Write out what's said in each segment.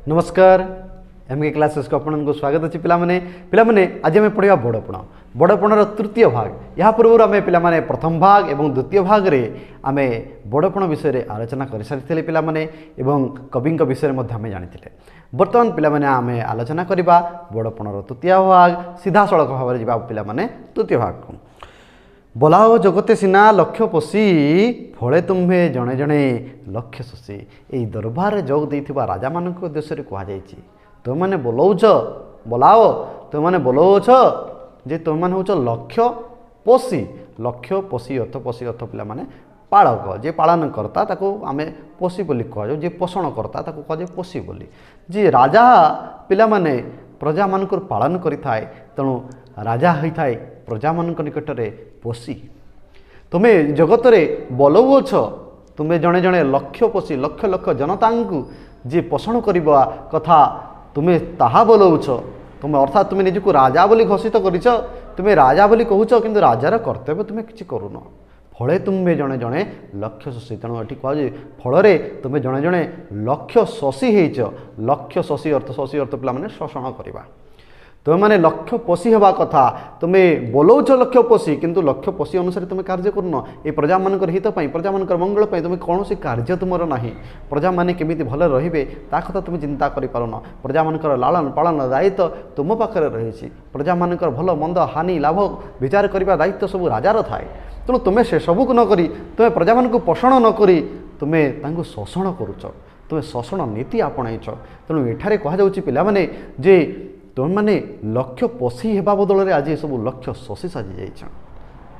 नमस्कार MK classes को आपको स्वागत अच्छी पिलाने आज आम पढ़ा बड़पण बड़पणर तृतीय भाग या पूर्व आम पे प्रथम भाग और द्वितीय भाग रे आम बड़पण विषय रे आलोचना कर सारी पिलाने कवि विषय में आम जानी बर्तमान पिलाने आम आलोचना करवा बड़पणर तृतीय भाग सीधा सड़क भाव में जावा पिलाने तृतीय भाग को बोलाओ जगते सिना लक्ष्य पोषी फले तुम्हें जड़े जड़े लक्ष्य शोषी यही दरबार जोग देथिबा राजा मान उद्देश्य कहुई तुम मैंने बोलाऊच बोलाओ तुम मैंने बोलाऊच जे तुम मैंने हूँ लक्ष्य पोषी अर्थ पिला माने पालक जे पालन करता ताको आमे पोषी बोली कह जे पोषण करता ताको कह पोषी बोली जी राजा पिला माने प्रजा मानकर पालन करिथाए तेणु राजा होता है प्रजा मान निकट में पोषी तुम्हें जगत रे बोलाऊछ तुम्हें जड़े जड़े लक्ष्य पोषी लक्ष लक्ष जनता जी पोषण करवा कथा तुम्हें ताहा बोलाऊछ तुम्हें अर्थात तुम्हें निजक राजा बोली घोषित कर तुम्हें राजा बोली कहूच कि राजार कर्तव्य तुम्हें किसी करून फले तुम्हें जड़े जड़े लक्ष्य शोषी तेणु ये कह फल तुम्हें जड़े जड़े लक्ष्य शोषी लक्ष्य शोषी अर्थ पे शोषण करवा तुम्हें मैंने लक्ष्य पोषी हवा कथा तुम्हें बोलाऊच लक्ष्य पोषी किंतु लक्ष्य पोषी अनुसार तुम्हें कार्य करून ये प्रजा मान हित प्रजा मान मंगल तुम्हें कौन कार्य तुमर ना प्रजा मैंने केमी भले रे ता कथा तुम्हें चिंता करूँ प्रजा मान लालन पालन दायित्व तुम पाखे रही प्रजा मान भल मंद हानि लाभ विचार करने दायित्व सब राजार थाए तेणु तुम्हें से सबूक नक तुम्हें प्रजा मान पोषण नक तुम्हें शोषण करुच तुम्हें शोषण नीति आपणईच तेणु एठारे कहुच्छी पिलाने जे तुम मैंने लक्ष्य पोषी हेबा बदल में आज सब लक्ष्य शोषी साजी जाइछ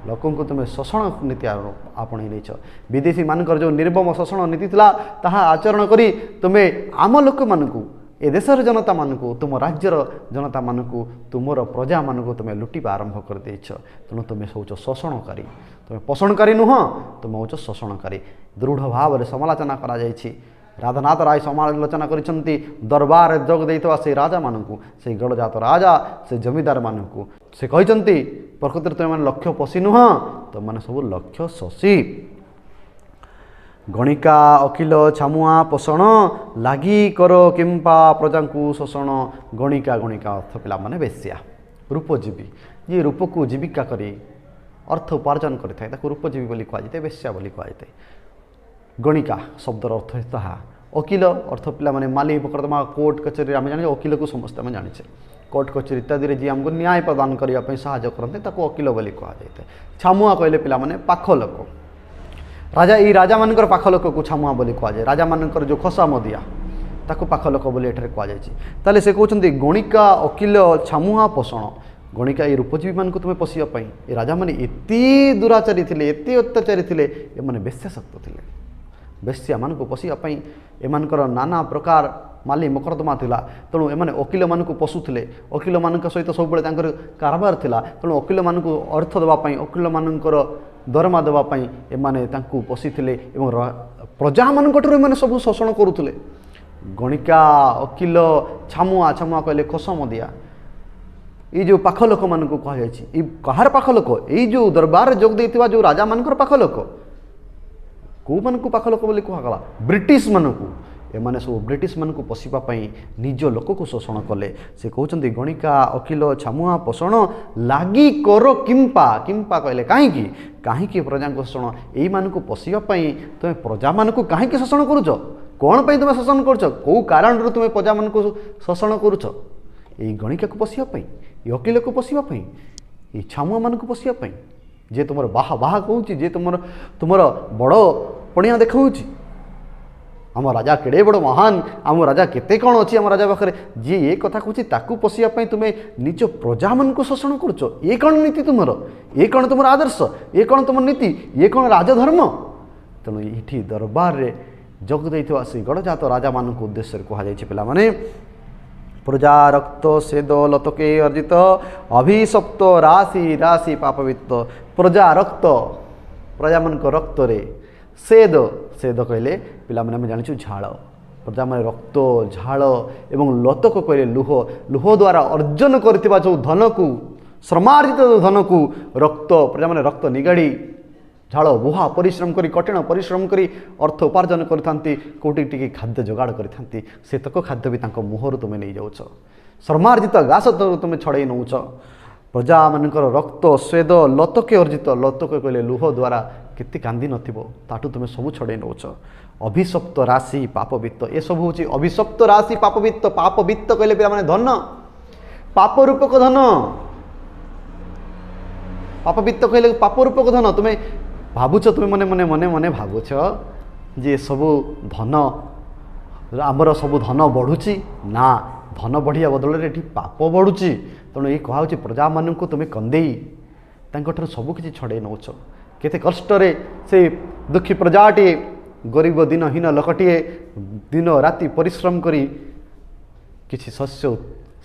लोकों को तुम्हें शोषण नीति आपणे नहीं विदेशी मानकर जो निर्मम शोषण नीति था ताहा आचरण करी तुम्हें आम लोक मानू ए देशर जनता मानू तुम राज्यर जनता मानू तुमर प्रजा मानू तुम्हें लुटिबा आरंभ कर देछ तेणु तुम्हें हूँ शोषणकारी तुम्हें पोषणकारी नुह तुम हूँ शोषणकारी दृढ़ भाव में समालोचना करा राधानाथ राय समालोचना करिसेंती दरबार जोग देइतवा से राजा मानू से गड़जात राजा से जमीदार मानू से कहते प्रकृति तुम मैंने लक्ष्य पोषी नुह तुम मैंने सब लक्ष्य शोषी गणिका अखिल छामुआ पोषण लगी कर किंपा प्रजा को शोषण गणिका गणिका अर्थ पिला माने बेश्या रूपजीवी ये रूप को जीविका करी अर्थ उपार्जन करें रूपजीवी बोली कहुए बेश्या बोली कहुए गणिका शब्दर अर्थ ताहा वकिल अर्थ पिला माने माली मोकद्दमा कोर्ट कचेरी आम जाने वकिल को समस्त आम जाने कोर्ट कचेरी इत्यादि जी आमको न्याय प्रदान करने साहाय्य करते वकिल बोली कहुए छामुआ कहले पिला माने पाख लोक राजा ये राजा मानकर पाख लोक को छामुआ बोली कहुए राजा मानकर जो खसा मदिया ताको पाख लोक बोली एठारे कहुए से कहते गणिका वकिल छामुआ पोषण गणिका ये रूपजीवी मान को तुम्हें पोषापी ये राजा मैंने एति दुराचारी थे एति अत्याचारी थे ये बेश्यासक्त थे बेश्या मान को पोषापी एमानकर नाना प्रकार माली मोकद्दमा थिला तेणु एमाने वकिल मान को पोषुले वकिल मान सहित सब कारबार थिला तेणु वकिल मान को अर्थ देवाई वकिल मानकर दरमा देवाई एमाने पोषी प्रजा मान सब शोषण करुले गणिका वकिल छामुआ छामुआ कहले खोसमदिया ये जो पाख लोक मान को कहुई कहार पाख लोक ये जो दरबार जोग देइथिबा जो राजा मानकर पाख लोक कौ मान को पाख लोक बोली कहगला ब्रिटिश मान को एमाने सब ब्रिटिश मान को पोषापी निज लोक को शोषण कले से कहते गणिका अखिल छामुआ पोषण लगी कर किंपा किंपा कहले कहीं प्रजा को शोषण यही मान को पोषापी तुम प्रजा मान को कहीं शोषण करुच कौन पर तुम शोषण करुच कौ कारण तुम्हें प्रजा मान को शोषण करुच यही गणिका को पोषापी ये वकिल को पोषापी ये छामुआ मान को पोषापी जे तुम बाहा बाहा कहूँ जे तुम बड़ पणिया देखा आम राजा केड़े बड़ महान आम राजा केते कौन अच्छी आम राजा पाखे जी ये कथा कहूँ पोषापी तुम्हें निज प्रजा मान को शोषण करुच ये कौन नीति तुमर ये कौन तुम आदर्श ये कौन तुम नीति ये कौन राजधर्म तेणु ये दरबार रे जोग देइथिबा से गड़जात राजा मान को उद्देश्य कहुई पे प्रजा रक्त सेद लतके अर्जित अभिशप्त राशि राशि पापवित्त प्रजा रक्त प्रजा मान रक्त रे सेद सेद कहले पिला माने जानिछु झाड़ प्रजा मान रक्त झाड़ एवं लतक कहले लुह लुह द्वारा अर्जन करथिबा जो धन को ଶ୍ରମାର୍ଜିତ ଧନ को रक्त प्रजा मैंने रक्त निगाड़ी झाड़ बुहा परिश्रम करी कठिन परिश्रम करी अर्थ उपार्जन करथांती कोटी टिके खाद्य जोगाड़ करथांती सेतक खाद्य भी तांको मुहर तुम नहीं जाउछ श्रमार्जित घास तुम छड़े नौच प्रजा मानकर रक्त स्वेद लतके अर्जित लतके कहले लुह द्वारा केते कांदी नथिबो ताटू तुम सब छड़े नौच अभिशप्त राशि पापवित्त ए सब हूँ अभिशप्त राशि पापवित्त पापवित्त कहले पिला माने धन पाप रूपक धन पापवित्त कहले पाप रूपक धन तुम्हें भावुच तुम्हें मने मने मने मने भावुच जे सब धन आमर सब धन बढ़ुची ना धन बढ़िया बदल रे पाप बढ़ुची तेणु ये कहुच्छी प्रजा मान तुम्हें कंदे सबकि छड़े नौच केते कष्ट से दुखी प्रजाटी गरीब दिनहीन लोकटे दिन राति परिश्रम करी किसी शस्य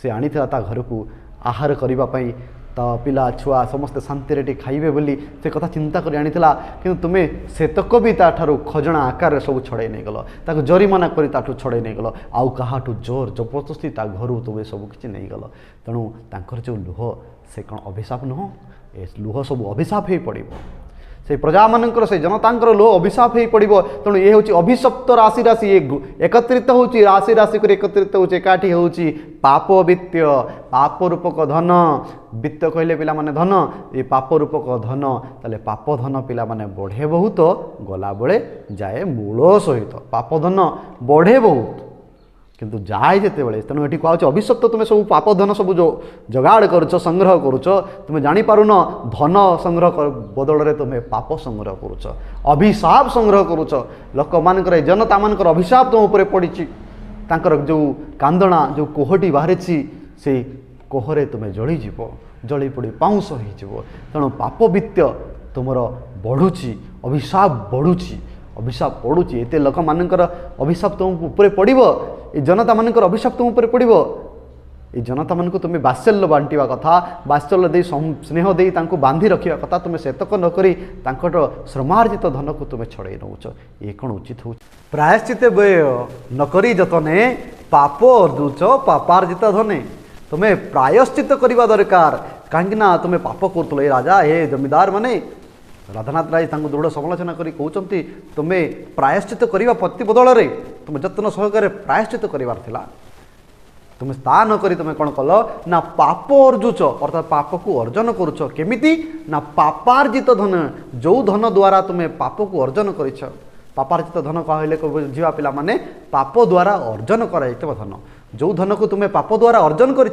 से आनी ता घर को आहार करने ता पिला छुआ समस्ते शांति रे खाइबे बोली से कथा चिंता कर आनीला कि तुम्हें सेतक भी ताठू खजना आकार सब छड़े नहीं गल ताको जरिमाना करी ताठू छड़े नहीं गल आउ काहाठू जोर जबरदस्ती ता घर तुम्हें सब किसी नहीं गल तेणु तांकर जो लुह से कौन अभिशाप नुह ए लुह सब अभिशाप हो पड़ो से प्रजा मानकर से जनतांकर लोह अभिशाप हो पड़ो तेणु ये हूँ अभिशप्त राशि राशि ये एकत्रित हो राशि राशि कर एकत्रित हो एकाठी हूँ पाप वित्त पाप रूपक धन वित्त कहले पिला माने धन ये पाप रूपक धन ताले पाप धन पिला माने बढ़े बहुत गला बेले जाए मूल सहित पाप धन बढ़े बहुत किंतु जाए जिते बड़े तेणु ये कहूँ अभिशप्त तुम्हें सब पाप धन सब जो जगाड़ करुच संग्रह करुच तुम्हें जापारुन धन संग्रह बदल में तुम्हें पाप संग्रह करुच अभिशाप संग्रह करुच लोक मान जनता मान अभिशाप तुम उपर पड़ी जो कांदना जो कोहटी बाहरी से कोहरे तुम्हें जलीज जली पड़ी पाउंस हो तेणु पाप वित्त तुमर बढ़ुची अभिशाप बढ़ुची अभिशाप पड़ुची एत लोक मानकर अभिशाप तुम उपर पड़ो ये जनता मान अभिशाप तुम उपर पड़ो ये जनता मान तुम्हें बात्सल्य बांटा कथा बात्सल्य दे स्नेह दे बांधि रखा कथा तुम्हें सेतक नक श्रमार्जित धन को तुम्हें छड़े नौच ये कौन उचित हो प्रायश्चित व्यय नकरी जतने पाप अर्जुच पापार्जित धने तुम्हें प्रायश्चित करवा दरकार कहीं तुम्हें पाप कर राजा हे जमीदार माने राधानाथ राय दृढ़ समालोचना करी कहते तुम्हें प्रायश्चित करने प्रति बदल में तुम जत्न सहकार प्रायश्चित करार तुम्हें ता न करी तुम्हें कौन कल ना पाप अर्जुच अर्थात पाप को अर्जन करुच केमिति ना पापार्जित धन जो धन द्वारा तुम्हें पाप को अर्जन कर पापार्जित धन कहले बुझा पिला माने पाप द्वारा अर्जन कर धन जो धन को तुम्हें पाप द्वारा अर्जन कर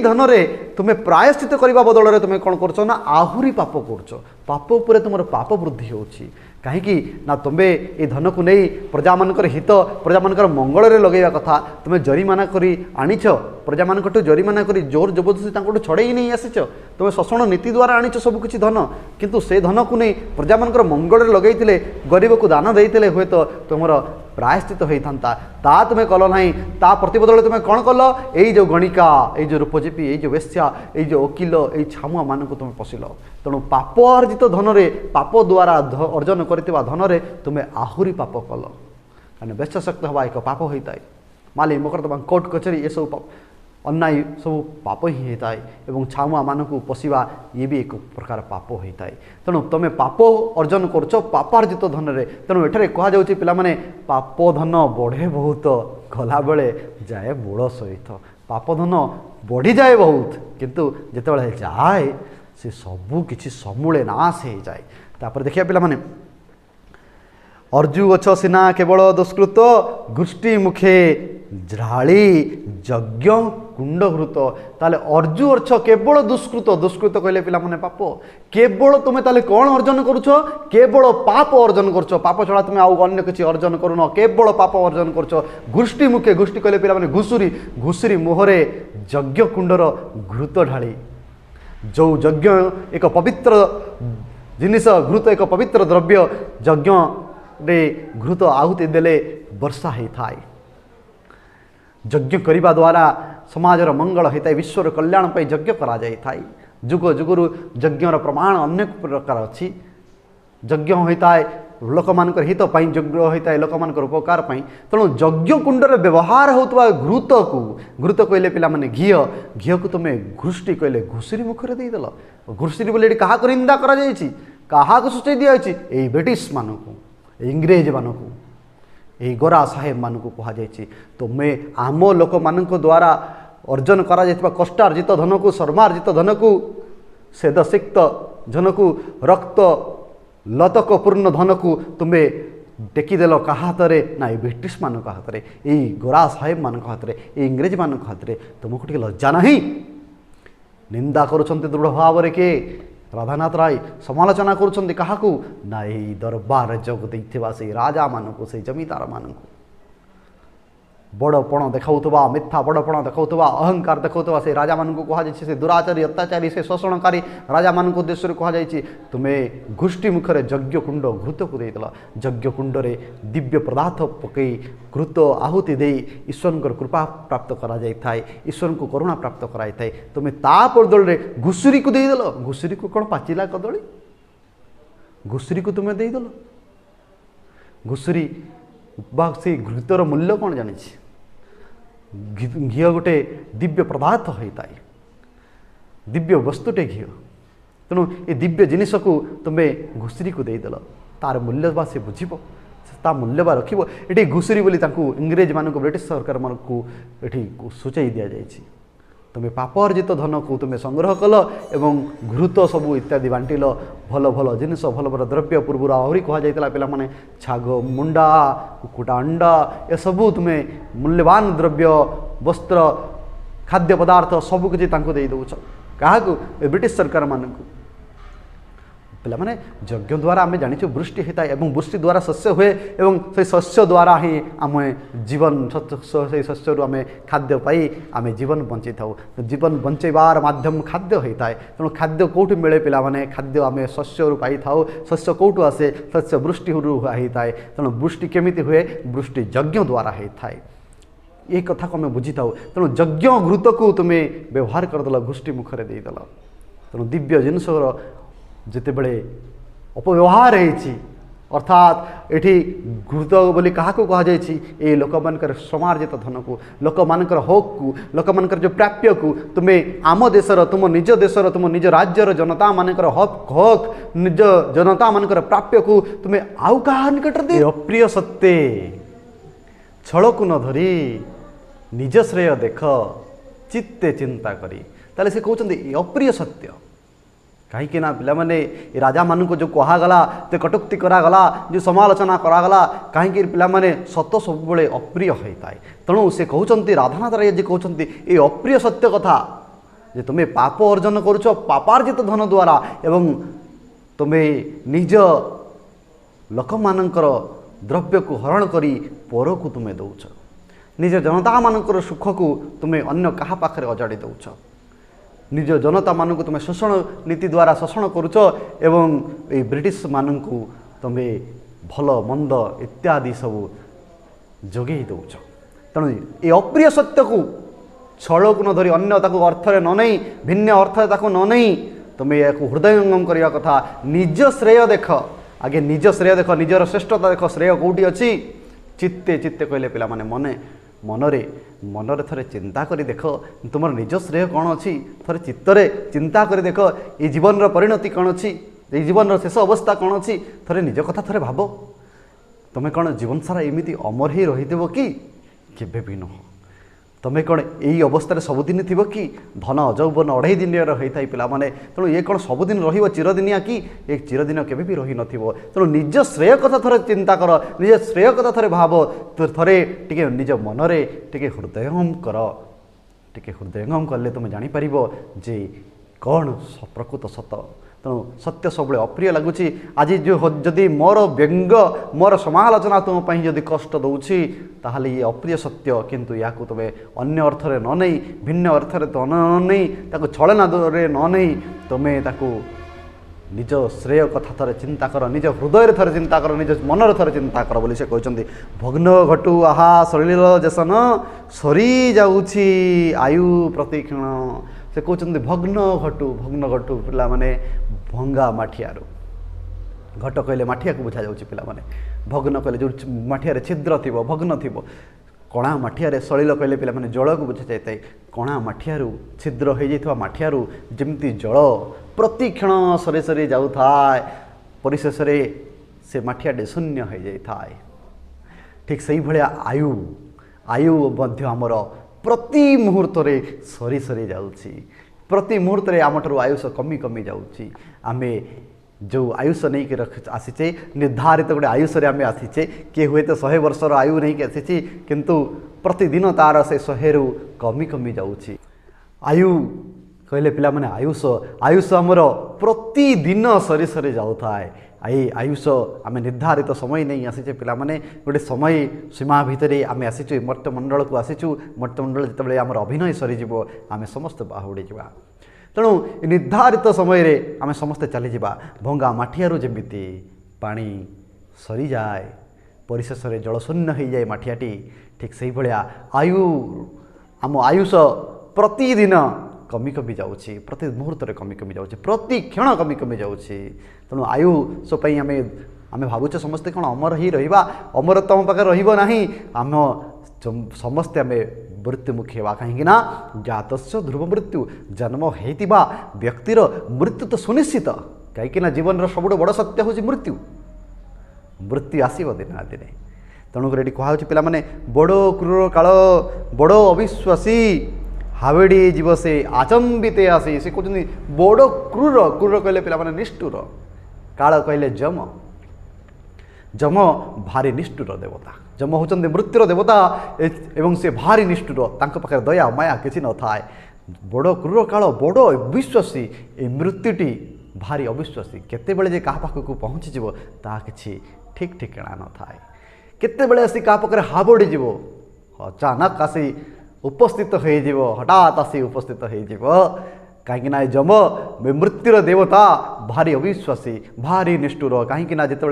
धन रे तुम्हें प्रायश्चित करने बदल में तुम्हें कौन कर आहुरी पाप कर पाप उपर तुम पाप वृद्धि होची कहीं ना तुम्हें ये धन को नहीं प्रजा मानकर हित प्रजा मानकर मंगल रे लगेगा कथा तुम्हें जरिमाना करी आनीच प्रजा मान जरिमाना करी जोर जबरदस्ती छड़े नहीं आसीच तुम्हें शोषण नीति द्वारा आनीच सब किसी धन किंतु से धन को नहीं प्रजा मानकर मंगल रे लगेइथिले गरीब को दान देइथिले हुए तो तुमर प्रायश्चित होता ता तुम्हें कल ना ता प्रतिबदल तुम्हें कौन कल यही जो गणिका ये जो रूपजीपी ये जो वेश्या ये जो वकिल ये छामुआ मान तुम्हें पशिल तेणु पाप अर्जित धन रे पाप द्वारा अर्जन करथिबा धन रे तुम्हें आहुरी पाप कल कारण व्यस्तशक्त हवा एक पाप होता है माली मोकदमा कोर्ट कचेरी ये सब अन्याय सब पाप ही होता है और छामुआ मान पशिवा ये भी एक प्रकार पाप होता है तेणु तुम्हें पाप अर्जन करुच पापार्जित धन रे तेणु एठारे कहा जाउछि पिला माने पाप धन बढ़े बहुत गला बेले जाए मूल सहित पाप धन बढ़ी जाए बहुत किंतु जितेबाला जाए से सबू किछि समूले नाश हो जाए तापर देखिए पिला माने अर्जु गछ सिना केवल दुष्कृत गोष्ठी मुखे झाड़ी यज्ञ कुंड घृत ताले अर्जु अर्थ केवल दुष्कृत दुष्कृत कहले पिला माने पाप केवल तुम्हें ताले कौन अर्जन करुछ केवल पाप अर्जन करुछ पाप छड़ा तुम्हें आउ अन्य किसी अर्जन करुन केवल पाप अर्जन करुछ गोष्ठी मुखे गोष्ठी कहले पिला माने घुसुरी घुसुरी मोहरे यज्ञ कुंडर घृत ढाली जो यज्ञ एक पवित्र जिनिस घृत एक पवित्र द्रव्य यज्ञ रे घृत आहुति देले वर्षा होता है यज्ञ करने द्वारा समाजर मंगल होता है विश्वर कल्याण पर यज्ञ करा जाए जुग जुगुरु यज्ञर प्रमाण अनेक प्रकार अच्छी यज्ञ होता है लोक मान हित यज्ञ होता है लोक मान उपकार तेणु यज्ञ कुंडर व्यवहार होता घृत कहले पिला माने घी घी को तुम घृष्टि कहले घुषुरी मुखर देदेल घुषुरी बोले क्या निंदा क्या सूचई दिखाई यही ब्रिटिश मानक इंग्रेज मानक यही गोरा साहेब मानक कहुई तुम्हें आम लोक मान द्वारा अर्जन करा कष्टार्जित धन को शर्मार्जित धन को सेदसिक्त धन को रक्त लतक पूर्ण धन को तुम्हें टेकीदेल क्या हाथ में ना ब्रिटिश मान हाथ में यही गोरा साहेब मान हाथ में इंग्रेज मान हाथ में तुमको टे लज्जा ना निंदा करुँच दृढ़ भाव में किए राधानाथ राय समालोचना करुँच क्या ना यही दरबार जोग देइथिबा से राजा मानक से जमीदार मानक बड़पण देखा मिथ्या बड़पण देखा अहंकार देखा से राजा मान कहुई से दुराचारी अत्याचारी से शोषणकारी राजा मान उद्देश्य कहुई तुम्हें घुष्टि मुखर यज्ञ कुंड घृत को देदेल यज्ञ कुंडरे दिव्य पदार्थ पकई घृत आहुति दे ईश्वर कृपा प्राप्त करा ईश्वर को करुणा प्राप्त कराई तुम्हें ता बदल में घुषुरी को देदेल घुषुरी को कौन पाचिला कदली घुषुरी को तुम्हें देदेल घुषुरी से घृतर मूल्य कौन जानी घी गोटे दिव्य पदार्थ होता है दिव्य वस्तुटे घी तेणु ये दिव्य जिनिस को तुम्हें घुषुरी को देदेल तार मूल्य बा से बुझ ता मूल्य बा रखिब ये घुषुरी बोली इंग्रेज मान ब्रिटिश सरकार मान को ये सूचई दि जाए तुम्हें पाप अर्जित धन को तुम्हें संग्रह कल एवं घृत सबू इत्यादि बांटिल भल भल जिनिस भल भल द्रव्य पूर्व आहरी कहुला पे छाग मुंडा कुकुटा अंडा ये सबू तुम्हें मूल्यवान द्रव्य वस्त्र खाद्य पदार्थ सबू किसी दे दौच क्या ब्रिटिश सरकार मान पे मैंने यज्ञ द्वारा आम जानी वृष्टि होता है और वृष्टि द्वारा शस्य हुए और से शस्य द्वारा ही आम जीवन से शस्य आम खाद्य पाई आम जीवन बंची था जीवन बंचेबार माध्यम खाद्य होता है तेणु खाद्य कौटू मिले पिला माने खाद्य आम शस्य पाई था शस्य कौटू आसे शस्य वृष्टि होता है तेणु वृष्टि केमी हुए वृष्टि यज्ञ द्वारा होता है ये कथा को आम बुझी था तेणु यज्ञ घृत को तुम्हें व्यवहार करदेल घुष्टि मुखर देदेल तेणु दिव्य जिनस जिते बड़े अपव्यवहार होती अर्थात ये घृत बोली क्या कहुई लोक मान समार्जित धन को लोक मान हक को लोक मान जो प्राप्य को तुम्हें आम देशर तुम निज देशर तुम निज राज्यर जनता मान हक हक निज जनता मान प्राप्य को तुम्हें आउ क्या निकट दे अप्रिय सत्ते छल को न धरी निज श्रेय देख चित्ते चिंता करी ताले से कहते अप्रिय सत्य कहीं ना पे राजा मान को जो कहगला तो कटुक्ति करागला जो समालोचना करागला कहीं पे सत सब अप्रिय होता है तेणु से कहते राधानाथ राय जी कहते ये अप्रिय सत्य कथा जे तुम्हें पाप अर्जन करुच पापार्जित धन द्वारा एवं तुम्हें निज लोक मानकर द्रव्य को हरण करी पर को तुम्हें दौच निज जनता मानकर सुख को तुम्हें अन्य क्या पाखे अजाड़ी दौच निज जनता मान को तुम्हें शोषण नीति द्वारा शोषण करुच एवं ये ब्रिटिश मान को तुम्हें भल मंद इत्यादि सब जोगे दौच तेणु ये अप्रिय सत्य को छल को न धरी अन्य अर्थ न नहीं भिन्न अर्थ न नहीं तुम्हें या हृदयंगम करने कथा निज श्रेय देख आगे निज श्रेय देख निजर श्रेष्ठता देख श्रेय कौटी अच्छी चित्ते चित्ते कहले पिला माने मने मनरे मनरे थरे चिंता करी देख तुम निज श्रेय कौन अच्छी थरे चित्तरे चिंता करी देख ये जीवन परिणति कौन अच्छी ये जीवन शेष अवस्था कौन अच्छी थरे निज कथा थरे भाव तुम्हें कौन जीवन सारा एमती अमर ही रहीदेव कि केबे भी नुह तुम्हें कौन यही अवस्था सबुदिन थी कि धन अजौवन 2.5 दिन होता है पे तेणु ये कौन सबुदिन चिरदिनिया कि ये चिरदिन केवे भी रही नथिबो तेणु निज श्रेय कथा थरे चिंता कर निज श्रेय कथा थरे भाव थरे टिके निज मनरे टिके हृदयंगम कर टिके हृदयंगम कले तुम जापर जे कौन प्रकृत सत तेणु सत्य सब अप्रिय लगुच आज जो जदि मोर व्यंग मोर समालोचना तुम जदि कष्ट दौची ताहले ये अप्रिय सत्य किंतु या तुम्हें अन्य अर्थ रे न नहीं भिन्न अर्थ रे तो न नहीं ताको छलना रे न नहीं तुम्हें ताको निज श्रेय कथा थरे चिंता कर निज हृदय थरे चिंता कर निज मनर थरे चिंता कर बोली से कहते भग्न घटू आहा सलिल जेसन सरी जाउछि आयु प्रतिक्षण से कहते भग्न घटू पिला माने भंगा माठियारू घट कहले माठिया को बुझा जाଉଛି ପିଲାମାନେ भग्न कहले जो माठिया छिद्र थी भग्न थी कणा माठिया सलिल कहले पिलाମାନେ जल को बुझा जाए कणा माठिया छिद्र हो जाइଥିବା माठिया जमती जल प्रतिक्षण सरी सरी जाऊए परिशेष से माठियाटे शून्य हो जाए ठीक से भाया आयु आयु मध्य आमर प्रति मुहूर्त सरी सरी जाऊँगी प्रति मुहूर्त आम आयुष कमी कमी जाऊँगी आम जो आयुष नहीं कि आसीचे निर्धारित गोटे आयुष आम आसीचे किए हुए तो 100 वर्षर आयु नहीं कि आसी किंतु प्रतिदिन तार से 100 रु कमी कमी जाऊँगी आयु कहले पिला माने आयुष आयुष आमर प्रतिदिन सरी सरी जाऊए आयुष आम निर्धारित समय नहीं आसीचे पिला माने गोटे समय सीमा भितर आम आसीचु मर्त्यमंडल को आसीचु मर्त्यमंडल जिते आम अभिनय सरीज आम समस्त बाहुड़ी जा तेणु निर्धारित समय आम समस्ते चलीजा भंगा माठियारू जमीती पानी सरी जाए परिशेष जलशून्य हो जाए माठियाटी ठीक से भाया आयु आम आयुष प्रतिदिन कमी कमी जाऊँगी प्रति मुहूर्त कमी कमी जाऊँगी प्रति क्षण कमी कमी जाऊँगी तेणु आयुष आम आम भावुचे समस्ते कौन अमर ही रहा अमर तुम पाखे रहा आम समस्ते आम मृत्युमुखी होगा कहीं जात ध्रुव मृत्यु जन्म होता व्यक्तिर मृत्यु तो सुनिश्चित कहीं जीवन सब बड़ सत्य हूँ मृत्यु मृत्यु आसव दिन ना दिने तेणुक ये कहुच्छे पे बड़ क्रूर काल बड़ अविश्वासी हावेड़ी जीव से आचंबिते आसी से कहते बड़ क्रूर क्रूर कहले पे निष्ठुर काल कहले जम जम भारी निष्ठुर देवता जम होचंदे मृत्युर देवता एवं से भारी निष्ठुर तांको पाखे दया माया किसी न थाए बड़ क्रूर काल बड़ अविश्वासी ए मृत्युटी भारी अविश्वासी केतेबेले जे कहा पाखक पहुँची जीव ता किछि ठीक ठिकाना न थाए केतेबेले आसी कहा पाखरे हाबड़ी जीव अचानक आसी उपस्थित हो हठात आसी उपस्थित हो कहीं जम मृत्युर देवता भारी अविश्वासी भारी निष्ठुर कहीं जिते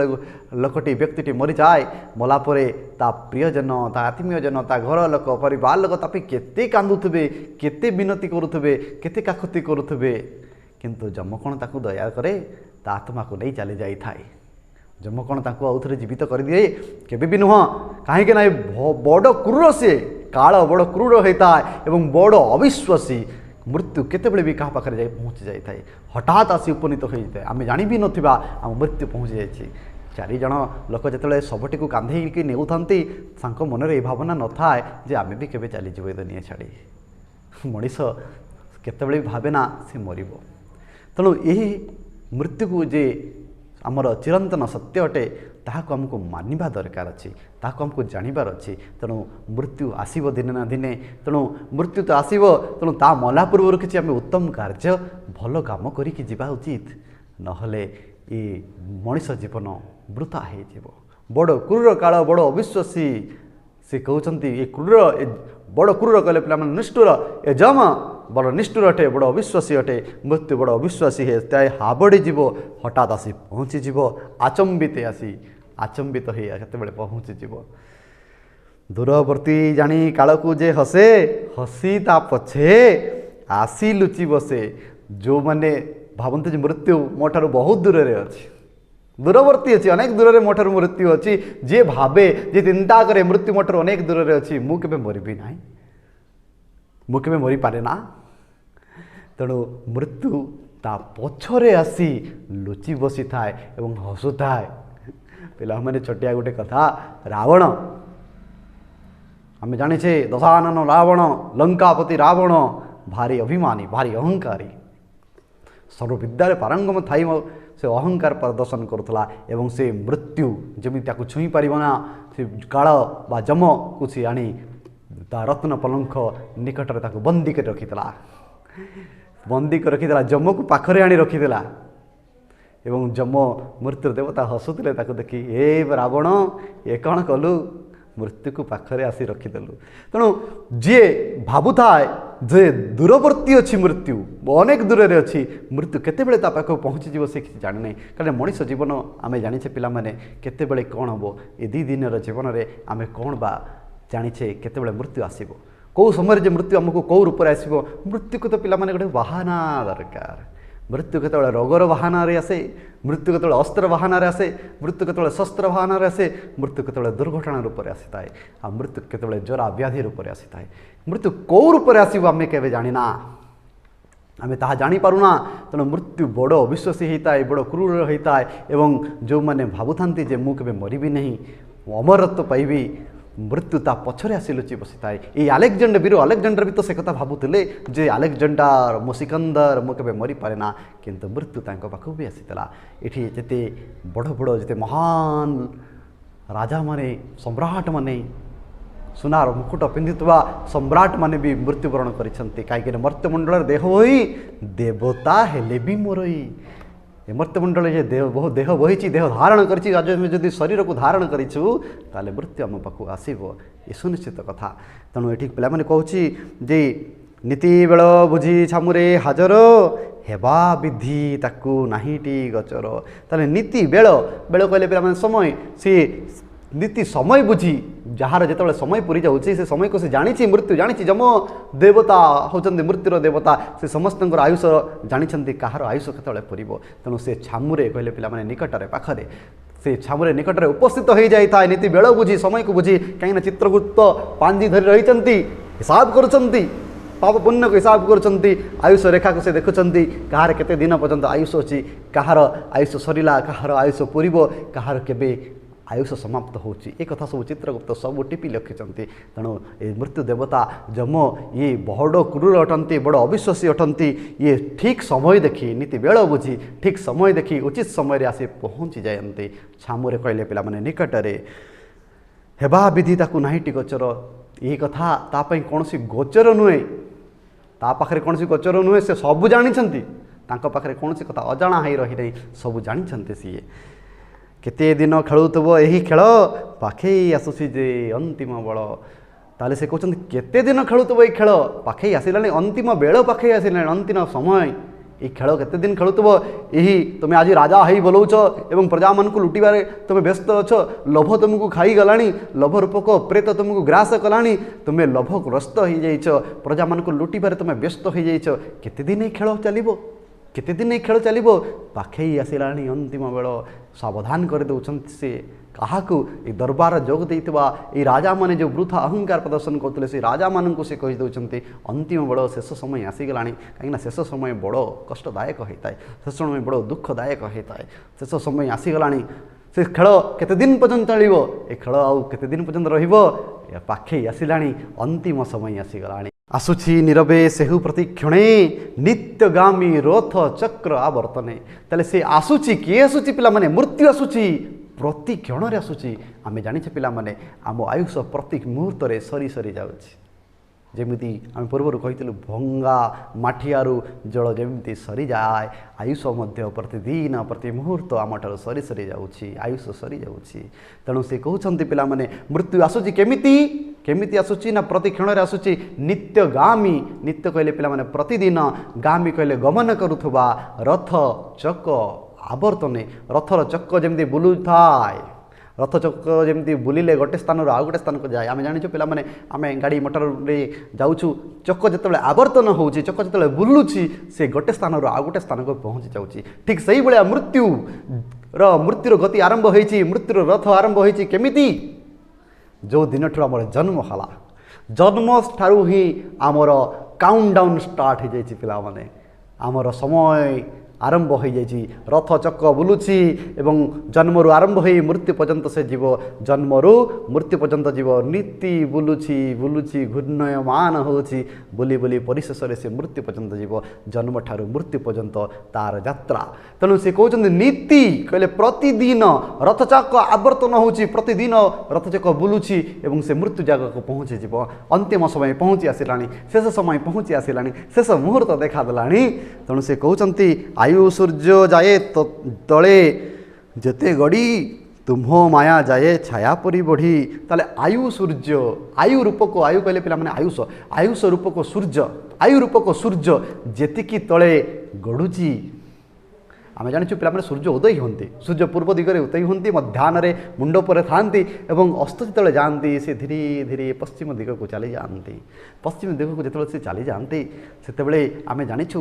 लोकटी व्यक्ति मरी जाए मलापर ता प्रियजन ता आत्मीयजन ता घर लोक परिवार लोक तापी केते कांदुवे केते विनती करुवे केते काकुति करुवे किंतु जम कौन ताकू दया करे ता आत्मा को नहीं चली जाई थाए जम कौन ताकू आउ थे जीवित कर दिए केबे भी नुह कहीं बड़ क्रूर सी काल बड़ क्रूर होता है एवं बड़ अविश्वासी मृत्यु केतेबेले भी क्या पाखे जाए पहुँची जाए हठात आसी उपनीत हो जाए आम जानी भी नथिबा आम मृत्यु पहुँची जाए चारिज लोक जो शवटी को कांधे नेउथांती तांको मनरे ए भावना न थाए जे आम भी केबे चलीजु ए दुनिया छाड़ी मनीष केतेबेले भी भावे ना से मरिबो तेणु यही मृत्यु को जे आमर चिरंतन सत्य अटे ताहाको हमको मानिबा दरकार अच्छी ताहाको हमको जानिबार अच्छी तेणु मृत्यु आसीबो दिने ना दिने तेणु मृत्यु तो आसीबो तेणु ता मला पूर्व किसी आम उत्तम कार्य भल काम करिकी जीवा उचित नहले ये मनीष जीवन वृथा हो बड़ क्रूर काल बड़ अविश्वासी से कहते ये क्रूर बड़ क्रूर कहले पे निष्ठुर ए जम बड़ निष्ठुर अटे बड़ अविश्वासी अटे मृत्यु बड़ अविश्वासी है ताए हाबड़ी जीव हठात आसी पहुँची जीव आचंबित आसी आचंबित हो केतबेले पहुँची जीव दूरवर्ती जानी काल को जे हसे हसी ता पछे आसी लुचि बसे जो माने भावते जे मृत्यु मोठार बहुत दूर रे अछि दूरवर्ती अच्छी अनेक दूर में मोठार मृत्यु अच्छी जे भावे जे चिंता करे मृत्यु मोठार अनेक दूर में अच्छी मु केबे मरिबी नाही मु केबे मरि पारे ना तेणु मृत्यु ता पछरे आसी लुचि बसी थाए एवं हसु थाए पिला माने छोटिया गोटे कथा रावण आम जाने दशानन रावण लंकापति रावण भारी अभिमानी भारी अहंकारी सर्वविद्यार पारंगम थाई से अहंकार प्रदर्शन करुला एवं से मृत्यु जमी छुई पारना से काल बा जम को सी आनी ता रत्न पलंख निकट में बंदी कर रखीला बंदी कर रखीला जम को पाखरे आनी रखीला एवं जम मृत्यु देवता हसुले देखी ए रावण ये कौन कलु मृत्यु को पाखरे आसी रखीदेलु तेणु जी भावुए जे दूरवर्ती अच्छी मृत्यु अनेक दूर में अच्छी मृत्यु केतेबेले ता पाखक पहुँची जीव से किसी जाने नहीं कारण मनीष जीवन आम जाचे पिलाने केतेबेले कौन हम ये दी दिन जीवन में आम कौन बा जाचे केतेबेले मृत्यु आसब कौ समय जे मृत्यु आमको कौ रूप में आसो मृत्यु को तो पिलाने गोटे बाहाना दरकार मृत्यु केतବେଳେ ରୋଗର ବାହାନାରେ ଆସେ, ମୃତ୍ୟୁ କେତେବେଳେ ଅସ୍ତ୍ର ବାହାନାରେ ଆସେ, ମୃତ୍ୟୁ କେତେବେଳେ ଶସ୍ତ୍ର ବାହାନାରେ ଆସେ, ମୃତ୍ୟୁ କେତେବେଳେ ଦୁର୍ଘଟଣା ରୂପରେ ଆସିଥାଏ, ଆଉ ମୃତ୍ୟୁ କେତେବେଳେ ଜରା ବ୍ୟାଧି ରୂପରେ ଆସିଥାଏ। ମୃତ୍ୟୁ କେଉଁ ରୂପରେ ଆସିବ ଆମେ କେବେ ଜାଣିନା, ଆମେ ତାହା ଜାଣିପାରୁନା। ତେଣୁ ମୃତ୍ୟୁ ବଡ଼ ଅବିଶ୍ୱାସୀ ହୋଇଥାଏ, ବଡ଼ କ୍ରୁର ହୋଇଥାଏ। ଏବଂ ଯେଉଁମାନେ ଭାବୁଥାନ୍ତି ଯେ ମୁଁ କେବେ ମରିବି ନାହିଁ, ମୁଁ ଅମରତ୍ୱ ପାଇବି, ମୃତ୍ୟୁ ତା ପଛରେ ଆସି ଲୁଚି ବସିଥାଏ। ଏଇ ଆଲେକ୍ଜାଣ୍ଡାର ବୀର ଆଲେକ୍ଜାଣ୍ଡାର ବି ତ ସେ କଥା ଭାବୁଥିଲେ ଯେ ଆଲେକ୍ଜାଣ୍ଡାର ମୋ ସିକନ୍ଦର ମୁଁ କେବେ ମରିପାରେ ନା, କିନ୍ତୁ ମୃତ୍ୟୁ ତାଙ୍କ ପାଖକୁ ବି ଆସିଥିଲା। ଏଠି ଯେତେ ବଡ଼ ବଡ଼ ଯେତେ ମହାନ ରାଜାମାନେ ସମ୍ରାଟମାନେ ସୁନାର ମୁକୁଟ ପିନ୍ଧୁଥିବା ସମ୍ରାଟମାନେ ବି ମୃତ୍ୟୁବରଣ କରିଛନ୍ତି। କାହିଁକିନା ମର୍ତ୍ତ୍ୟମଣ୍ଡଳରେ ଦେହ ହୋଇ ଦେବତା ହେଲେ ବି ମରଇ। ଏ ମର୍ତ୍ତ୍ୟମଣ୍ଡଳରେ ଯେ ଦେହ ବହିଛି, ଦେହ ଧାରଣ କରିଛି, ଆମେ ଯଦି ଶରୀରକୁ ଧାରଣ କରିଛୁ ତାହେଲେ ମୃତ୍ୟୁ ଆମ ପାଖକୁ ଆସିବ, ଏ ସୁନିଶ୍ଚିତ କଥା। ତେଣୁ ଏଠି ପିଲାମାନେ କହୁଛି ଯେ ନୀତି ବେଳ ବୁଝି ଛାମୁରେ ହାଜର, ହେବା ବିଧି ତାକୁ ନାହିଁଟି ଗଚର। ତାହେଲେ ନୀତି ବେଳ, ବେଳ କହିଲେ ପିଲାମାନେ ସମୟ, ସେ ନୀତି ସମୟ ବୁଝି, ଯାହାର ଯେତେବେଳେ ସମୟ ପୁରି ଯାଉଛି ସେ ସମୟକୁ ସେ ଜାଣିଛି, ମୃତ୍ୟୁ ଜାଣିଛି, ଯମ ଦେବତା ହେଉଛନ୍ତି ମୃତ୍ୟୁର ଦେବତା, ସେ ସମସ୍ତଙ୍କର ଆୟୁଷ ଜାଣିଛନ୍ତି କାହାର ଆୟୁଷ କେତେବେଳେ ପୁରିବ। ତେଣୁ ସେ ଛାମୁରେ କହିଲେ ପିଲାମାନେ ନିକଟରେ ପାଖରେ, ସେ ଛାମୁରେ ନିକଟରେ ଉପସ୍ଥିତ ହୋଇଯାଇଥାଏ ନୀତି ବେଳ ବୁଝି ସମୟକୁ ବୁଝି। କାହିଁକିନା ଚିତ୍ରଗୁପ୍ତ ପାଞ୍ଜି ଧରି ରହିଛନ୍ତି, ହିସାବ କରୁଛନ୍ତି, ପାପ ପୁଣ୍ୟକୁ ହିସାବ କରୁଛନ୍ତି, ଆୟୁଷ ରେଖାକୁ ସେ ଦେଖୁଛନ୍ତି, କାହାର କେତେ ଦିନ ପର୍ଯ୍ୟନ୍ତ ଆୟୁଷ ଅଛି, କାହାର ଆୟୁଷ ସରିଲା, କାହାର ଆୟୁଷ ପୁରିବ, କାହାର କେବେ ଆୟୁଷ ସମାପ୍ତ ହେଉଛି, ଏ କଥା ସବୁ ଚିତ୍ରଗୁପ୍ତ ସବୁ ଟିପି ଲେଖିଛନ୍ତି। ତେଣୁ ଏ ମୃତ୍ୟୁ ଦେବତା ଯମ ଇଏ ବଡ଼ କ୍ରୁର ଅଟନ୍ତି, ବଡ଼ ଅବିଶ୍ୱାସୀ ଅଟନ୍ତି। ଇଏ ଠିକ୍ ସମୟ ଦେଖି, ନୀତି ବେଳ ବୁଝି ଠିକ୍ ସମୟ ଦେଖି ଉଚିତ ସମୟରେ ଆସି ପହଞ୍ଚି ଯାଆନ୍ତି ଛାମୁରେ କହିଲେ ପିଲାମାନେ ନିକଟରେ। ହେବା ବିଧି ତାକୁ ନାହିଁଟି ଗୋଚର, ଏହି କଥା ତା ପାଇଁ କୌଣସି ଗୋଚର ନୁହେଁ, ତା ପାଖରେ କୌଣସି ଗୋଚର ନୁହେଁ। ସେ ସବୁ ଜାଣିଛନ୍ତି, ତାଙ୍କ ପାଖରେ କୌଣସି କଥା ଅଜଣା ହୋଇ ରହିନାହିଁ, ସବୁ ଜାଣିଛନ୍ତି ସିଏ। କେତେ ଦିନ ଖେଳୁଥିବ ଏହି ଖେଳ, ପାଖେଇ ଆସୁଛି ଯେ ଅନ୍ତିମ ବଳ। ତାହେଲେ ସେ କହୁଛନ୍ତି କେତେ ଦିନ ଖେଳୁଥିବ ଏଇ ଖେଳ, ପାଖେଇ ଆସିଲାଣି, ଅନ୍ତିମ ବେଳ ପାଖେଇ ଆସିଲାଣି, ଅନ୍ତିମ ସମୟ। এই ଖେଳ କେତେ ଦିନ ଖେଳୁଥିବ, ଏହି ତୁମେ ଆଜି ରାଜା ହେଇ ବୋଲଉଛ ଏବଂ ପ୍ରଜାମାନଙ୍କୁ ଲୁଟିବାରେ ତୁମେ ବ୍ୟସ୍ତ ଅଛ, ଲୋଭ ତୁମକୁ ଖାଇଗଲାଣି, ଲୋଭ ରୂପକ ପ୍ରେତ ତୁମକୁ ଗ୍ରାସ କଲାଣି, ତୁମେ ଲୋଭଗ୍ରସ୍ତ ହୋଇଯାଇଛ, ପ୍ରଜାମାନଙ୍କୁ ଲୁଟିବାରେ ତୁମେ ବ୍ୟସ୍ତ ହୋଇଯାଇଛ। କେତେ ଦିନ ଏହି ଖେଳ ଚାଲିବ, କେତେ ଦିନ ଏହି ଖେଳ ଚାଲିବ, ପାଖେଇ ଆସିଲାଣି ଅନ୍ତିମ ବେଳ। ସାବଧାନ କରିଦେଉଛନ୍ତି ସେ କାହାକୁ, ଏ ଦରବାର ଯୋଗ ଦେଇଥିବା ଏଇ ରାଜାମାନେ ଯେଉଁ ବୃଥା ଅହଙ୍କାର ପ୍ରଦର୍ଶନ କରୁଥିଲେ ସେ ରାଜାମାନଙ୍କୁ ସେ କହିଦେଉଛନ୍ତି ଅନ୍ତିମ ବେଳ, ଶେଷ ସମୟ ଆସିଗଲାଣି। କାହିଁକିନା ଶେଷ ସମୟ ବଡ଼ କଷ୍ଟଦାୟକ ହୋଇଥାଏ, ଶେଷ ସମୟ ବଡ଼ ଦୁଃଖଦାୟକ ହୋଇଥାଏ, ଶେଷ ସମୟ ଆସିଗଲାଣି। ସେ ଖେଳ କେତେ ଦିନ ପର୍ଯ୍ୟନ୍ତ ଚାଲିବ, ଏ ଖେଳ ଆଉ କେତେ ଦିନ ପର୍ଯ୍ୟନ୍ତ ରହିବ, ପାଖେଇ ଆସିଲାଣି, ଅନ୍ତିମ ସମୟ ଆସିଗଲାଣି। ଆସୁଛି ନିରବେ ସେହୁ ପ୍ରତି କ୍ଷଣେ, ନିତ୍ୟଗାମୀ ରଥ ଚକ୍ର ଆବର୍ତ୍ତନେ। ତାହେଲେ ସେ ଆସୁଛି, କିଏ ଆସୁଛି ପିଲାମାନେ, ମୃତ୍ୟୁ ଆସୁଛି, ପ୍ରତି କ୍ଷଣରେ ଆସୁଛି। ଆମେ ଜାଣିଛେ ପିଲାମାନେ ଆମ ଆୟୁଷ ପ୍ରତି ମୁହୂର୍ତ୍ତରେ ସରି ସରି ଯାଉଛି। ଯେମିତି ଆମେ ପୂର୍ବରୁ କହିଥିଲୁ ଭଙ୍ଗା ମାଠିଆରୁ ଜଳ ଯେମିତି ସରିଯାଏ, ଆୟୁଷ ମଧ୍ୟ ପ୍ରତିଦିନ ପ୍ରତି ମୁହୂର୍ତ୍ତ ଆମଠାରୁ ସରି ସରି ଯାଉଛି, ଆୟୁଷ ସରିଯାଉଛି। ତେଣୁ ସେ କହୁଛନ୍ତି ପିଲାମାନେ ମୃତ୍ୟୁ ଆସୁଛି କେମିତି, କେମିତି ଆସୁଛି ନା ପ୍ରତି କ୍ଷଣରେ ଆସୁଛି। ନିତ୍ୟଗାମୀ, ନିତ୍ୟ କହିଲେ ପିଲାମାନେ ପ୍ରତିଦିନ, ଗାମୀ କହିଲେ ଗମନ କରୁଥିବା, ରଥ ଚକ ଆବର୍ତ୍ତନେ, ରଥର ଚକ ଯେମିତି ବୁଲୁଥାଏ, ରଥ ଚକ ଯେମିତି ବୁଲିଲେ ଗୋଟେ ସ୍ଥାନରୁ ଆଉ ଗୋଟେ ସ୍ଥାନକୁ ଯାଏ। ଆମେ ଜାଣିଛୁ ପିଲାମାନେ, ଆମେ ଗାଡ଼ି ମଟରରେ ଯାଉଛୁ, ଚକ ଯେତେବେଳେ ଆବର୍ତ୍ତନ ହେଉଛି, ଚକ ଯେତେବେଳେ ବୁଲୁଛି, ସେ ଗୋଟେ ସ୍ଥାନରୁ ଆଉ ଗୋଟେ ସ୍ଥାନକୁ ପହଞ୍ଚି ଯାଉଛି। ଠିକ୍ ସେଇଭଳିଆ ମୃତ୍ୟୁର ଗତି ଆରମ୍ଭ ହୋଇଛି, ମୃତ୍ୟୁର ରଥ ଆରମ୍ଭ ହୋଇଛି କେମିତି, ଯେଉଁ ଦିନଠାରୁ ଆମର ଜନ୍ମ ହେଲା, ଜନ୍ମ ଠାରୁ ହିଁ ଆମର କାଉଣ୍ଟଡାଉନ୍ ଷ୍ଟାର୍ଟ ହୋଇଯାଇଛି ପିଲାମାନେ, ଆମର ସମୟ ଆରମ୍ଭ ହୋଇଯାଇଛି। ରଥ ଚକ ବୁଲୁଛି ଏବଂ ଜନ୍ମରୁ ଆରମ୍ଭ ହୋଇ ମୃତ୍ୟୁ ପର୍ଯ୍ୟନ୍ତ ସେ ଯିବ, ଜନ୍ମରୁ ମୃତ୍ୟୁ ପର୍ଯ୍ୟନ୍ତ ଯିବ। ନୀତି ବୁଲୁଛି ବୁଲୁଛି ଘୂର୍ଣ୍ଣୟମାନ ହେଉଛି, ବୁଲି ବୁଲି ପରିଶେଷରେ ସେ ମୃତ୍ୟୁ ପର୍ଯ୍ୟନ୍ତ ଯିବ, ଜନ୍ମଠାରୁ ମୃତ୍ୟୁ ପର୍ଯ୍ୟନ୍ତ ତାର ଯାତ୍ରା। ତେଣୁ ସେ କହୁଛନ୍ତି ନୀତି କହିଲେ ପ୍ରତିଦିନ ରଥଚକ ଆବର୍ତ୍ତନ ହେଉଛି, ପ୍ରତିଦିନ ରଥଚକ ବୁଲୁଛି ଏବଂ ସେ ମୃତ୍ୟୁ ଜାଗାକୁ ପହଞ୍ଚିଯିବ। ଅନ୍ତିମ ସମୟ ପହଞ୍ଚି ଆସିଲାଣି, ଶେଷ ସମୟ ପହଞ୍ଚି ଆସିଲାଣି, ଶେଷ ମୁହୂର୍ତ୍ତ ଦେଖାଦେଲାଣି। ତେଣୁ ସେ କହୁଛନ୍ତି ଆୟୁ ସୂର୍ଯ୍ୟ ଯାଏ ତଳେ ଯେତେ ଗଡ଼ି, ତୁମ୍ଭ ମାୟା ଯାଏ ଛାୟା ପରି ବଢ଼ି। ତାହେଲେ ଆୟୁ ସୂର୍ଯ୍ୟ, ଆୟୁ ରୂପକ, ଆୟୁ କହିଲେ ପିଲାମାନେ ଆୟୁଷ, ଆୟୁଷ ରୂପକ ସୂର୍ଯ୍ୟ, ଆୟୁ ରୂପକ ସୂର୍ଯ୍ୟ ଯେତିକି ତଳେ ଗଡ଼ୁଛି। ଆମେ ଜାଣିଛୁ ପିଲାମାନେ ସୂର୍ଯ୍ୟ ଉଦୟ ହୁଅନ୍ତି, ସୂର୍ଯ୍ୟ ପୂର୍ବ ଦିଗରେ ଉଦୟ ହୁଅନ୍ତି, ମଧ୍ୟାହ୍ନରେ ମୁଣ୍ଡ ଉପରେ ଥାଆନ୍ତି ଏବଂ ଅସ୍ତ ଯେତେବେଳେ ଯାଆନ୍ତି ସେ ଧୀରେ ଧୀରେ ପଶ୍ଚିମ ଦିଗକୁ ଚାଲିଯାଆନ୍ତି। ପଶ୍ଚିମ ଦିଗକୁ ଯେତେବେଳେ ସେ ଚାଲିଯାଆନ୍ତି ସେତେବେଳେ ଆମେ ଜାଣିଛୁ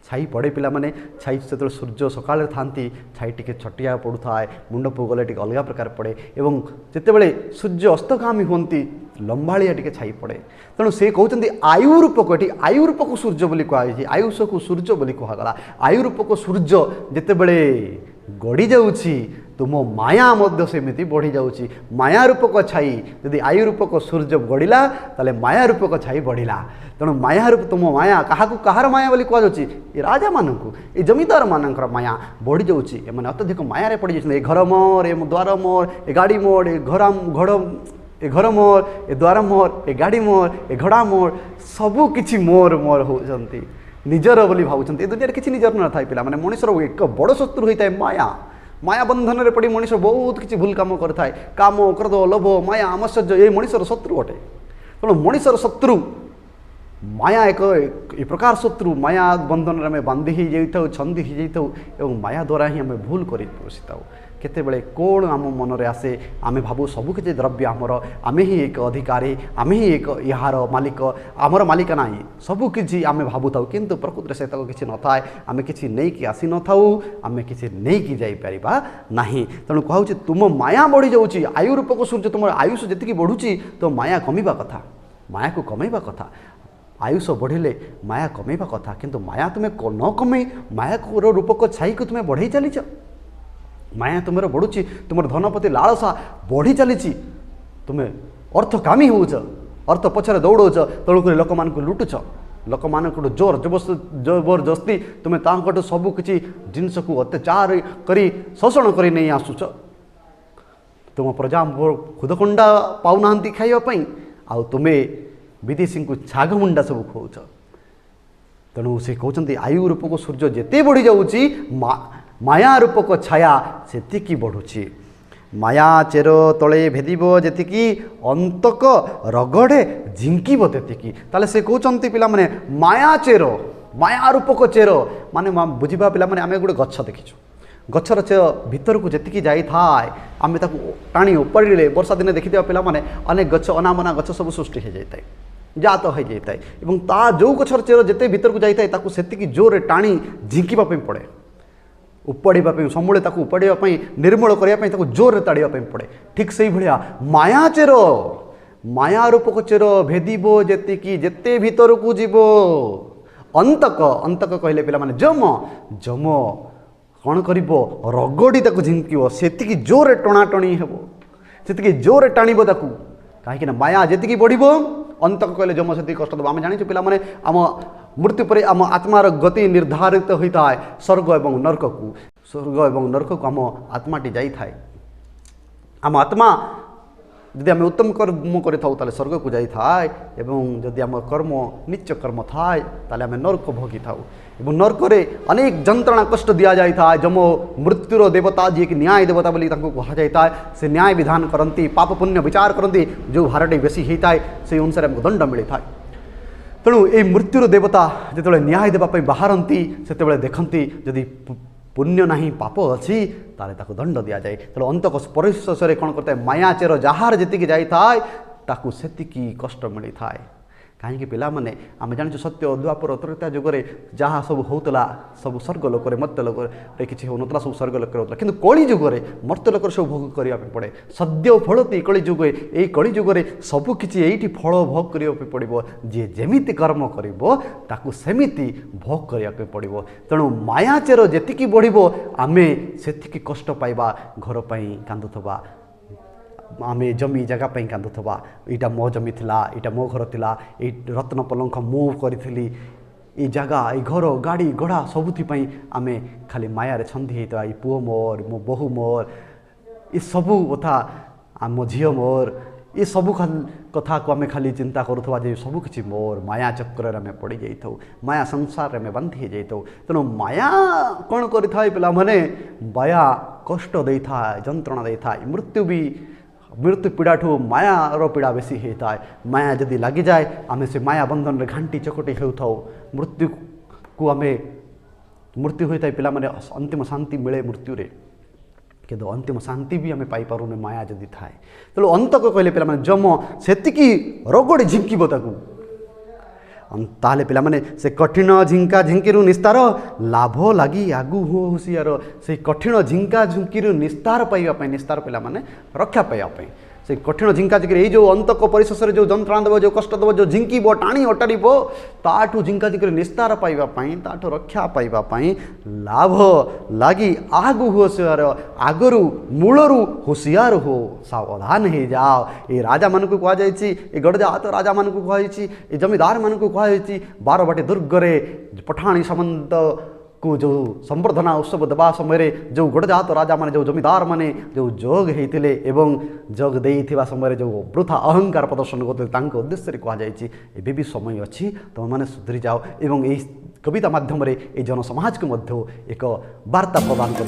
छाई पड़े पिला माने छाई जो सूर्य सकाल था छाई टी छटिया पड़ू थाए मुंड पू गले अलग प्रकार पड़े एवं जितेबले सूर्य अस्तगामी होती लंबाड़िया टी छाई पड़े तेणु से कहते आयु रूपक ये आयु रूपक सूर्य बोली कहुई आयुष को सूर्य बोली कहगला आयु रूपक सूर्य जितेबले गड़ी जाऊँगी तुम माया मध्य सेमती बढ़ी जाऊँगी माया रूपक छाई यदि आयु रूपक सूर्य बढ़ला ताले माया रूपक छाई बढ़ला तेणु माया रूप तुम माया क्या कहार माया बोली कहुच्छी ये राजा मानू ये जमीदार मानकर माया बढ़ी जाऊँगी एम अत्यधिक माया पड़ जाए घर मोर ए द्वार मोर ए गाड़ी मोर ए घर ए घर मोर ए द्वार मोर ए गाड़ी मोर ए घोड़ा मोर सबू किछि मोर मोर होती निजर बोली भावुं ए दुनिया किसी निजर न था पिला माने मनुष्यर एक बड़ शत्रु होता है माया माया बंधन में पड़ी मनुष्य बहुत किसी भूल काम करता है काम क्रोध लोभ माया आमश्चर्य ये मनुष्यर शत्रु अटे तेणु मनुष्यर शत्रु माया एक प्रकार शत्रु माया बंधन में बांधि ही जाइथाउ छंदी ही जाइथाउ एवं माया द्वारा ही आम भूल कर बसिथाउ केतेबेले कौन आम मन में आसे आमे भाबू सबुकिछि द्रव्य आमर आमे ही एक अधिकारी आमे ही एक यार मालिक आमर मालिक नाही सबुकिछि आमे भाबुथाउ किंतु प्रकृति से तक किछि न थाए आमे किछि नै कि आसी न थाउ आमे किछि नै कि जाई परिबा नाही तेणु कहूछि तुम माया बढ़ी जाउछि आयु रूपक सूर्य तुम आयुष जेतिकी बढ़ुछि तो माया कमिबा कथा माया को कमेबा कथा आयुष बढ़िले माया कमेबा कथा किंतु माया तुम्हें न कमे माया को रूपक छाई को तुम्हें बढ़ई चलीछ माया तुम बढ़ुची तुम धनपति लालसा बढ़ी चली तुम्हें अर्थकामी हो अर्थ पछरे दौड़ौच तेणुक लोक मान लुटुच लोक मान जोर जबरदस्ती तुम्हें ताकू सबुकिछि जिनस को अत्याचार करी शोषण कर नहीं आसुच तुम प्रजा खुदकुंडा पाऊना खाइबापी आउ तुम्हें विदेशी को छाग मुंडा सब खुच तेणु से कहते आयु रूपक सूर्य जिते बढ़ी जाऊँगी माया रूपक छाया सेतिकी बढ़ुची माया चेर तले भेद जी अंतक रगड़े झिंकब तेतिकी ताले से कहते पिला माने माया चेर माया रूपक चेर माने बुझा पिला माने आमे गोटे गछ देखीचु गछर चेर भितर को जी जाए आम टाणी उपाड़े वर्षा दिन देखी पिला माने अनेक गछ अनामना गछ सब सृष्टि हो जाए जात हो जाए जो गछर चेर जिते भितर को जाए से जोर टाणी झिंकवाई पड़े उपाड़ापी समूले उपाड़ापी निर्मूल करने जोर ताड़ापी पड़े ठीक से भाया माया चेर माया रूपक चेर भेद जी जिते भीतर को जीव अंतक अंतक कहले पिला माने जम जम कौन कर रगड़ी झिंक से जोर टणाटणी हेब से जोर टाणब कहीं माया जी बढ़ अंतक कहले जम से कष्ट दब आम जानी पिला माने आम मृत्यु पर आम आत्मार गति निर्धारित होता है स्वर्ग एवं नरक को स्वर्ग एवं नरक को आम आत्माटी जाए आम आत्मा जदि आम उत्तम कर्म कर स्वर्ग को जाए जदि आम कर्म नीच कर्म थाए आम नरक भोगी था नरक अनेक जंत्रणा कष्ट दि जाए जम मृत्युर देवता जी की न्याय देवता बोली कहुए से न्याय विधान करती पाप पुण्य विचार करती जो भारटी बेसी होता है से अनुसार आमको दंड मिलता है तेणु ये मृत्युर देवता जो न्याय देवाई बाहरती से देखती जदि पुण्य नहीं पाप अच्छी ताले ताको दंड दि जाए तेणु अंतक परिशेष कौन करता है माया चेर जार जी जाए ताकू से कष्ट मिली थाए कहीं पिला माने आम जानी सत्य द्वापर त्रेता जुगे जहाँ सब होता सब स्वर्ग लोक मर्त्य लोक किसी हो सब स्वर्ग लोक होता कि कली जुगे मर्त्य लोक सब भोग करने पड़े सद्य फलती कली जुगे यही कली जुगे सबकि ये फल भोग करने पड़ो जी जमीती कर्म करमिति भोग करने पड़ो तेणु माया चेर जी बढ़ आम से कष्ट पाइबा घर पर कांदुवा आमे जमी जगह पे कांदुवा यहाँ मो जमी थिला यहाँ मो घर थिला ये रत्न पलंख मु करी ये जगह ये घर गाड़ी घोड़ा सबुपाई आमे खाली माया छंदी होता ये पुओ मोर मो बहु मोर ये सबू कथा आम झील मोर ये सबू कथा को आम खाली चिंता करुवा सबकि मोर माया चक्र में पड़ जाइए माया संसार में बांधि जाइए तेणु माया कौन करें पिला माने माया कष्ट दे था जंत्रणा दे था मृत्यु भी मृत्यु पीड़ा ठू मायार पीड़ा बेसी होता है माया जदि लगी जाए आम से माया बंधन में घांटी चकटी हो मृत्यु को आम मृत्यु होता है पिला माने अंतिम शांति मिले मृत्यु रे कि अंतिम शांति भी आम पाइपारूने माया जदि थाए तेणु अंतक कहले पिला माने जम से रगड़ी झिंकब ताहले पिला माने से कठिन झिंका झिंकीरु निस्तार लाभ लगी आगु हो हुसियार से कठिन झिंका झिंकीरु निस्तार पाइबा पई निस्तार पिला माने रक्षा पाइबा पई से कठिन झिंका झिंकी ये जो अंतक परिशेष जो जंत्रणा देव जो कष्ट देव जो झिंकीब टाणी अटारिब ताठू झिंका झिंकी निस्तार पाइबापी ताठू रक्षा पाइबापी लाभ लगी आगु होशियार आगरू मूलरू होशियार हो सावधान हो जाओ। ये राजा मान को कहुई ये गड़जात राजा मान को कहुई ये जमीदार मान को कहुई बारबाटी दुर्गरे पठाणी सामंत को जो संवर्धना उत्सव देवा समय जो गड़जात राजा माने जो जमीदार माने जो जोग होते एवं जोग देइथिबा समय जो वृथा अहंकार प्रदर्शन करते उद्देश्य कहुई भी समय अच्छी तुम मैंने सुधरी जाओ एवं यही कविता माध्यम ये जनसमाज को मध्य एक वार्ता प्रदान कर।